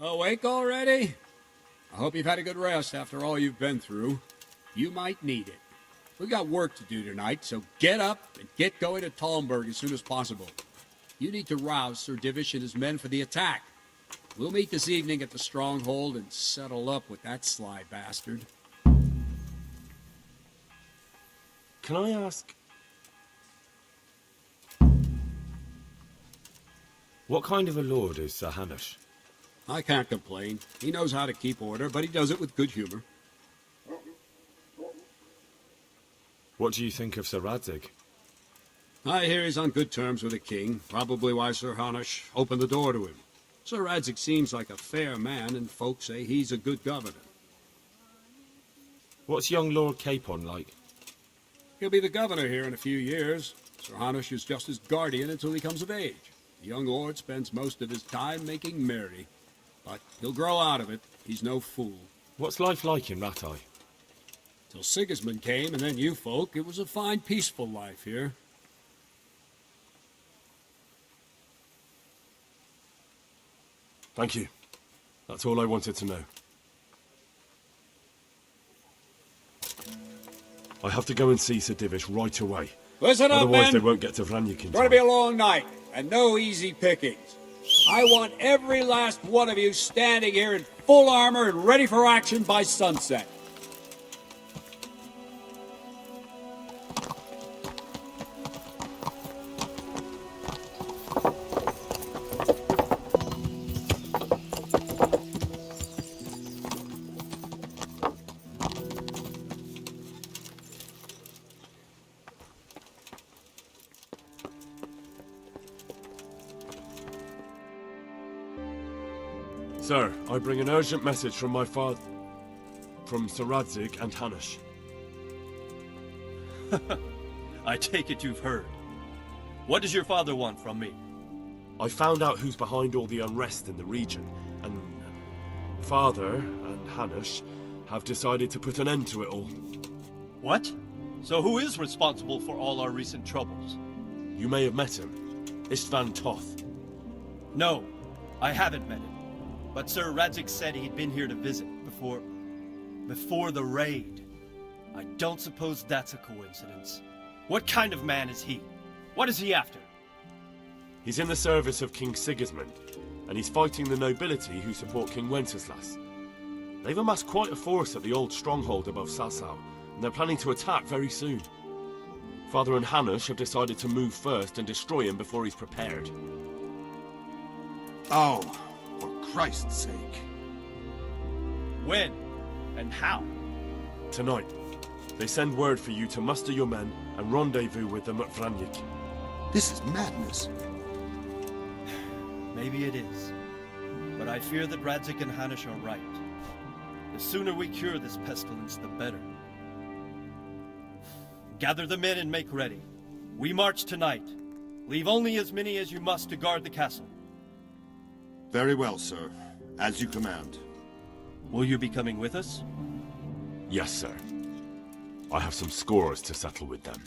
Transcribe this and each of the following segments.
Awake already? I hope you've had a good rest after all you've been through. You might need it. We've got work to do tonight, so get up and get going to Talmberg as soon as possible. You need to rouse Sir Divish and his men for the attack. We'll meet this evening at the stronghold and settle up with that sly bastard. Can I ask... what kind of a lord is Sir Hanush? I can't complain. He knows how to keep order, but he does it with good humor. What do you think of Sir Radzig? I hear he's on good terms with the king, probably why Sir Hanush opened the door to him. Sir Radzig seems like a fair man, and folks say he's a good governor. What's young Lord Capon like? He'll be the governor here in a few years. Sir Hanush is just his guardian until he comes of age. The young lord spends most of his time making merry. But he'll grow out of it. He's no fool. What's life like in Rattay? Till Sigismund came, and then you folk, it was a fine, peaceful life here. Thank you. That's all I wanted to know. I have to go and see Sir Divish right away. Listen up, Otherwise men. they won't get to Vranyuk in It's time. going to be a long night, and no easy pickings. I want every last one of you standing here in full armor and ready for action by sunset. Sir, I bring an urgent message from my father... from Sir Radzig and Hanush. I take it you've heard. What does your father want from me? I found out who's behind all the unrest in the region, and... Father and Hanush have decided to put an end to it all. What? So who is responsible for all our recent troubles? You may have met him. Istvan Toth. No, I haven't met him. But Sir Radzig said he'd been here to visit before the raid. I don't suppose that's a coincidence. What kind of man is he? What is he after? He's in the service of King Sigismund, and he's fighting the nobility who support King Wenceslas. They've amassed quite a force at the old stronghold above Sasau, and they're planning to attack very soon. Father and Hanush have decided to move first and destroy him before he's prepared. Oh, for Christ's sake. When? And how? Tonight, they send word for you to muster your men and rendezvous with them at Vranyuk. This is madness. Maybe it is. But I fear that Radzig and Hanush are right. The sooner we cure this pestilence, the better. Gather the men and make ready. We march tonight. Leave only as many as you must to guard the castle. Very well, sir. As you command. Will you be coming with us? Yes, sir. I have some scores to settle with them.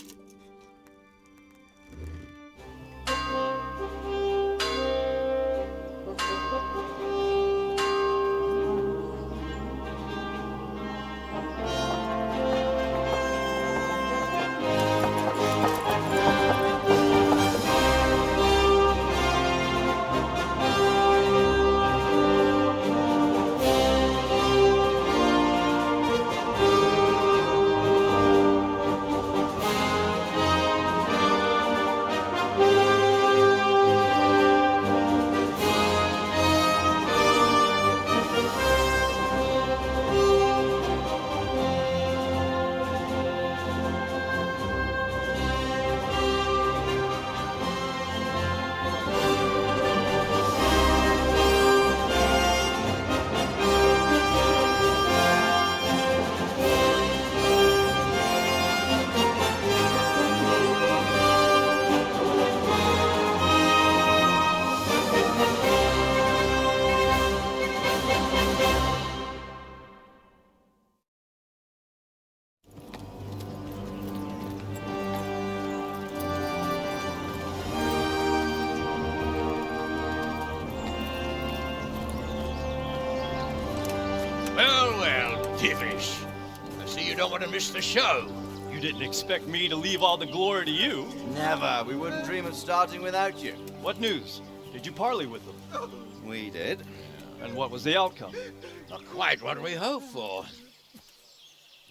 Well, Divish. I see you don't want to miss the show. You didn't expect me to leave all the glory to you. Never. We wouldn't dream of starting without you. What news? Did you parley with them? We did. And what was the outcome? Not quite what we hoped for.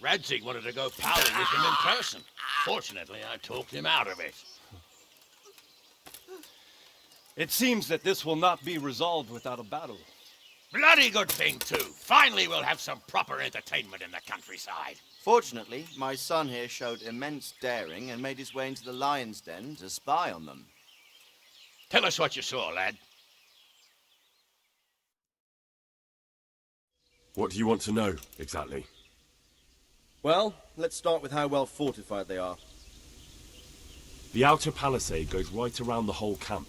Radzig wanted to go powder with him in person. Fortunately, I talked him out of it. It seems that this will not be resolved without a battle. Bloody good thing, too. Finally, we'll have some proper entertainment in the countryside. Fortunately, my son here showed immense daring and made his way into the lion's den to spy on them. Tell us what you saw, lad. What do you want to know, exactly? Well, let's start with how well fortified they are. The outer palisade goes right around the whole camp.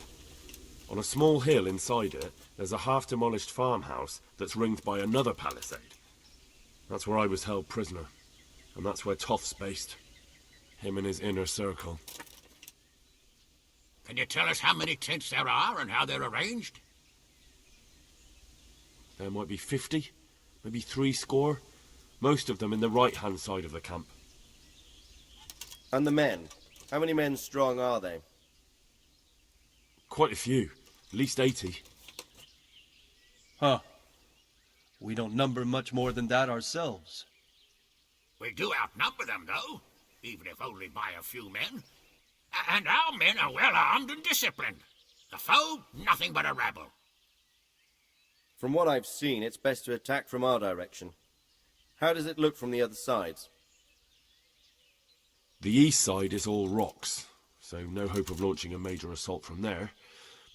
On a small hill inside it, there's a half-demolished farmhouse that's ringed by another palisade. That's where I was held prisoner. And that's where Toth's based. Him and his inner circle. Can you tell us how many tents there are and how they're arranged? There might be 50, maybe 60. Most of them in the right-hand side of the camp. And the men? How many men strong are they? Quite a few. At least 80. Huh. We don't number much more than that ourselves. We do outnumber them, though, even if only by a few men. And our men are well armed and disciplined. The foe, nothing but a rabble. From what I've seen, it's best to attack from our direction. How does it look from the other sides? The east side is all rocks, so no hope of launching a major assault from there.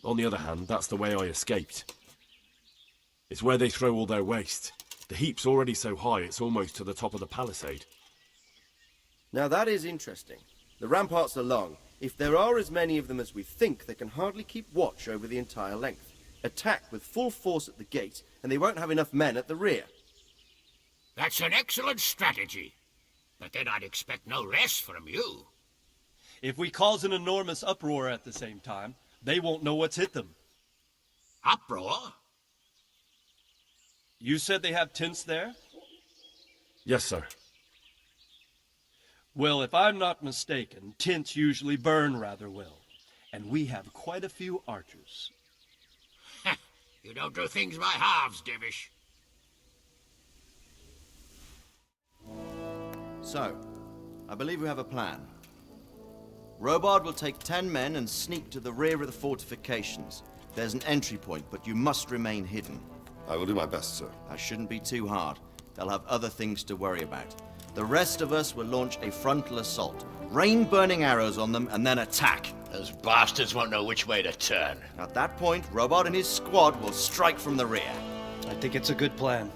On the other hand, that's the way I escaped. It's where they throw all their waste. The heap's already so high it's almost to the top of the palisade. Now that is interesting. The ramparts are long. If there are as many of them as we think, they can hardly keep watch over the entire length. Attack with full force at the gate, and they won't have enough men at the rear. That's an excellent strategy. But then I'd expect no less from you. If we cause an enormous uproar at the same time, they won't know what's hit them. Uproar? You said they have tents there? Yes, sir. Well, if I'm not mistaken, tents usually burn rather well. And we have quite a few archers. You don't do things by halves, Divish. So, I believe we have a plan. Robard will take 10 men and sneak to the rear of the fortifications. There's an entry point, but you must remain hidden. I will do my best, sir. That shouldn't be too hard. They'll have other things to worry about. The rest of us will launch a frontal assault, rain burning arrows on them, and then attack. Those bastards won't know which way to turn. At that point, Robard and his squad will strike from the rear. I think it's a good plan.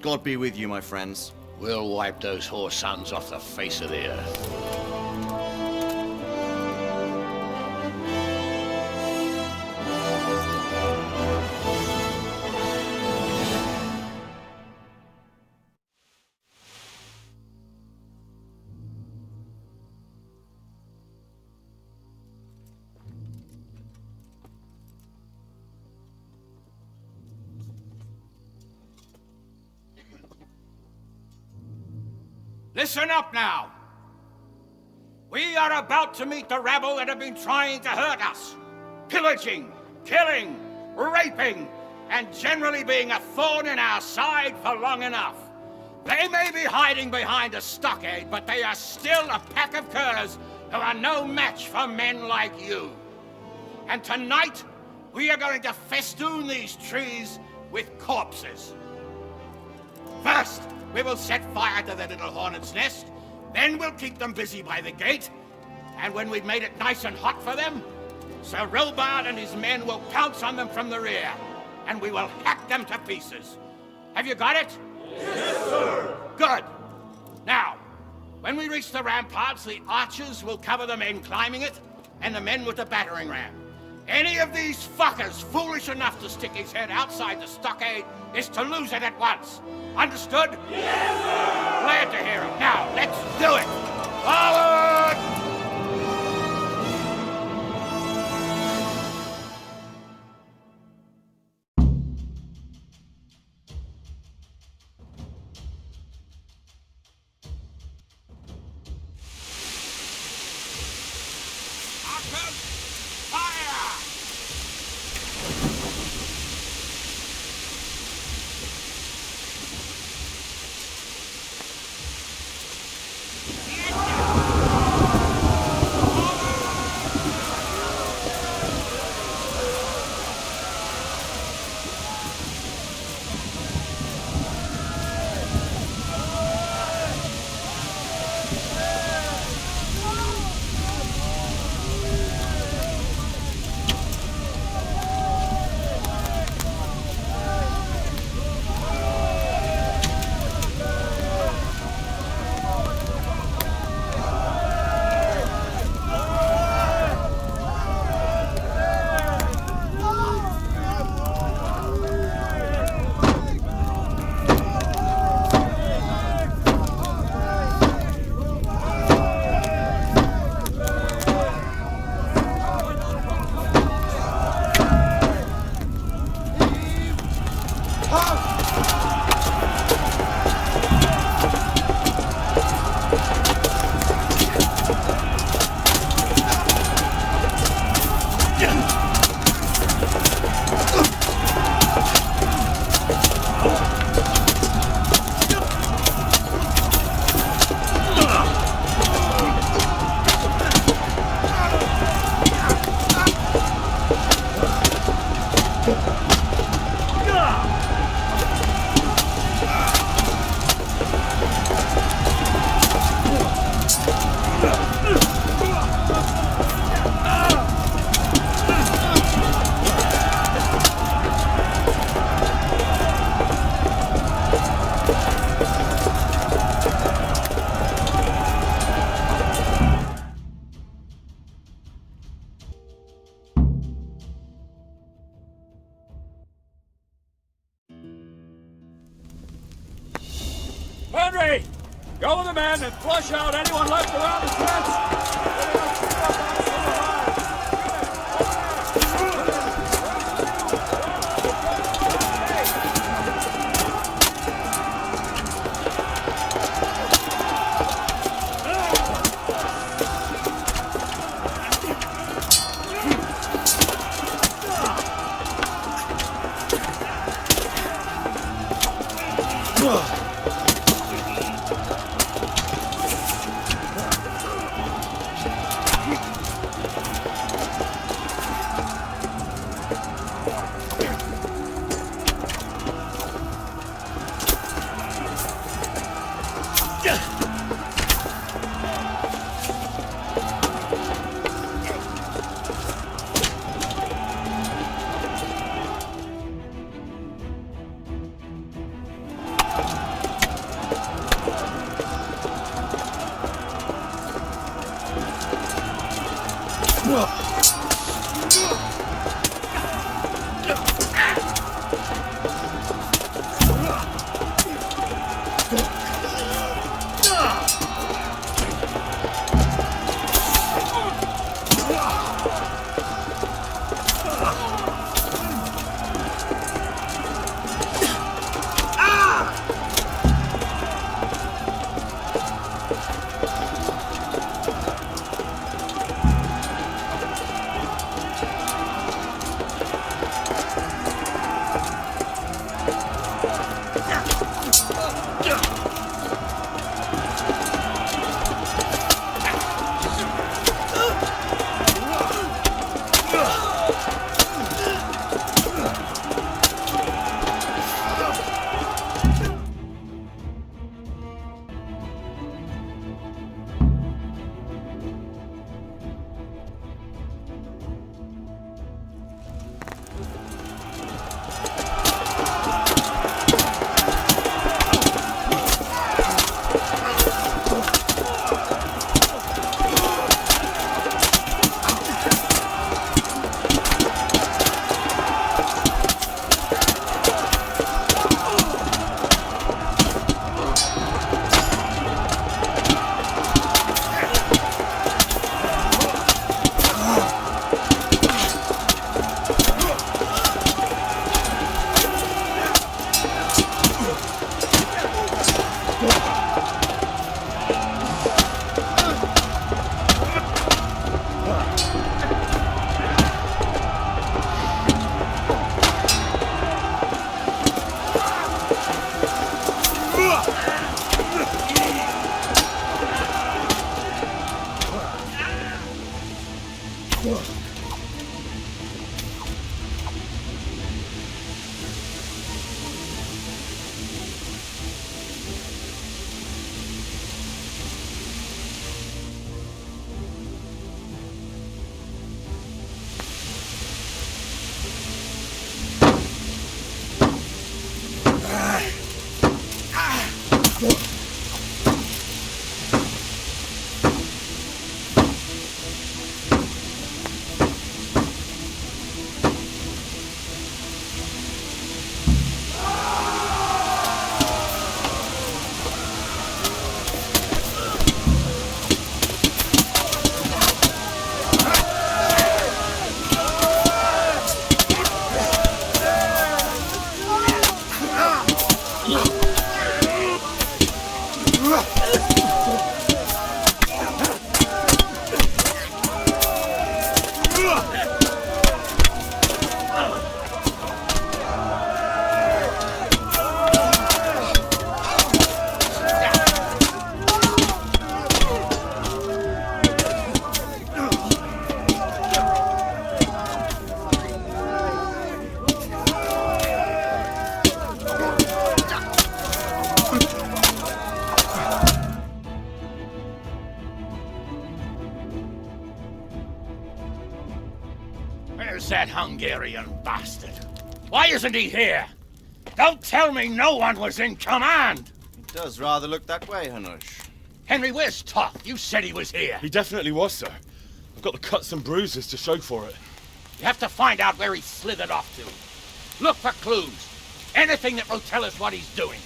God be with you, my friends. We'll wipe those whore sons off the face of the earth. Listen up now. We are about to meet the rabble that have been trying to hurt us. Pillaging, killing, raping, and generally being a thorn in our side for long enough. They may be hiding behind a stockade, but they are still a pack of curs who are no match for men like you. And tonight, we are going to festoon these trees with corpses. First, we will set fire to the little hornet's nest. Then we'll keep them busy by the gate. And when we've made it nice and hot for them, Sir Robard and his men will pounce on them from the rear. And we will hack them to pieces. Have you got it? Yes, sir. Good. Now, when we reach the ramparts, the archers will cover the men climbing it, and the men with the battering ram. Any of these fuckers foolish enough to stick his head outside the stockade is to lose it at once. Understood? Yes, sir! Glad to hear it. Now, let's do it! Forward! Henry! Go with the men and flush out anyone left around the tents! That Hungarian bastard. Why isn't he here? Don't tell me no one was in command! It does rather look that way, Hanush. Henry, where's Toth? You said he was here. He definitely was, sir. I've got the cuts and bruises to show for it. You have to find out where he slithered off to. Look for clues. Anything that will tell us what he's doing.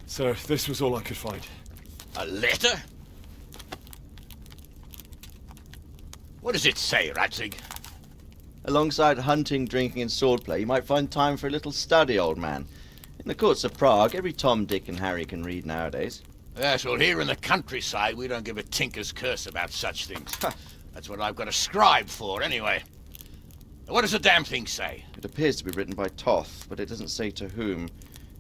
Sir, this was all I could find. A letter? What does it say, Radzig? Alongside hunting, drinking, and swordplay, you might find time for a little study, old man. In the courts of Prague, every Tom, Dick, and Harry can read nowadays. Yes, well, here in the countryside, we don't give a tinker's curse about such things. That's what I've got a scribe for, anyway. What does the damn thing say? It appears to be written by Toth, but it doesn't say to whom.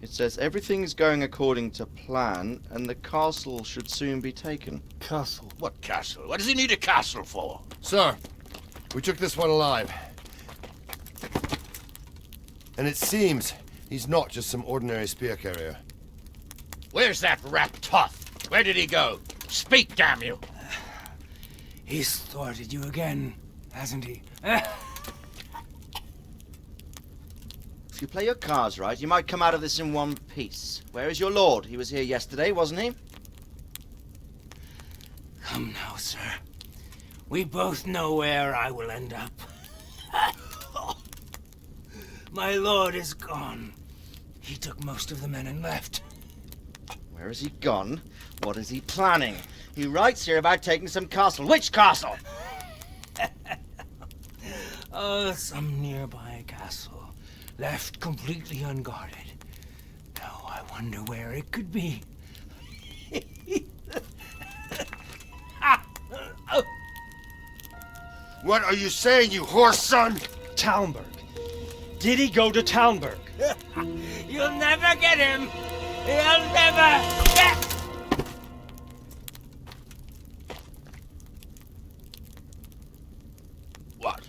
It says everything's going according to plan, and the castle should soon be taken. Castle? What castle? What does he need a castle for? Sir, we took this one alive. And it seems he's not just some ordinary spear carrier. Where's that rat Toth? Where did he go? Speak, damn you! He's thwarted you again, hasn't he? If you play your cards right, you might come out of this in one piece. Where is your lord? He was here yesterday, wasn't he? Come now, sir. We both know where I will end up. My lord is gone. He took most of the men and left. Where has he gone? What is he planning? He writes here about taking some castle. Which castle? Oh, some nearby castle. Left completely unguarded. Now I wonder where it could be. What are you saying, you horse son? Talmberg. Did he go to Talmberg? You'll never get him! You'll never get... What?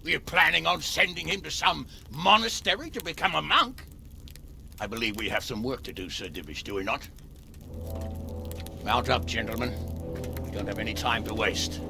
Were you planning on sending him to some monastery to become a monk? I believe we have some work to do, Sir Divish, do we not? Mount up, gentlemen. We don't have any time to waste.